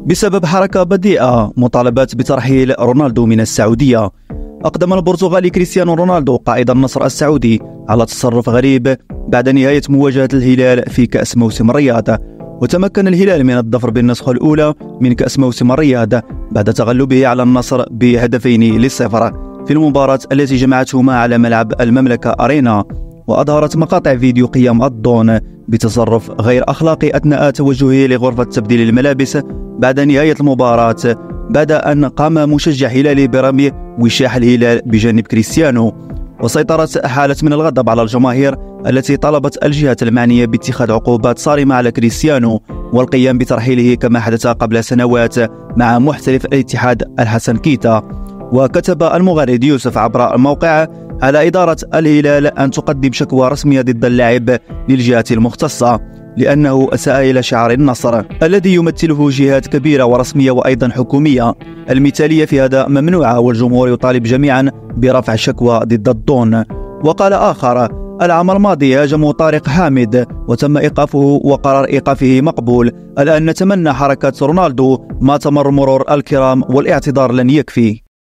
بسبب حركة بديئة مطالبات بترحيل رونالدو من السعودية. أقدم البرتغالي كريستيانو رونالدو قائد النصر السعودي على تصرف غريب بعد نهاية مواجهة الهلال في كأس موسم الرياض، وتمكن الهلال من الظفر بالنسخة الأولى من كأس موسم الرياض بعد تغلبه على النصر ب2-0 في المباراة التي جمعتهما على ملعب المملكة أرينا. وأظهرت مقاطع فيديو قيام الضون بتصرف غير أخلاقي أثناء توجهه لغرفة تبديل الملابس بعد نهاية المباراة، بعد أن قام مشجع هلالي برمي وشاح الهلال بجانب كريستيانو. وسيطرت حالة من الغضب على الجماهير التي طلبت الجهات المعنية باتخاذ عقوبات صارمة على كريستيانو والقيام بترحيله كما حدث قبل سنوات مع محترف الاتحاد الحسن كيتا. وكتب المغرد يوسف عبر الموقع على إدارة الهلال أن تقدم شكوى رسمية ضد اللاعب للجهات المختصة لأنه أساء إلى شعار النصر الذي يمثله جهات كبيرة ورسمية وأيضا حكومية. المثالية في هذا ممنوعة، والجمهور يطالب جميعا برفع شكوى ضد الضون. وقال آخر: العام الماضي هاجموا طارق حامد وتم إيقافه وقرار إيقافه مقبول، الآن نتمنى حركة رونالدو ما تمر مرور الكرام والاعتذار لن يكفي.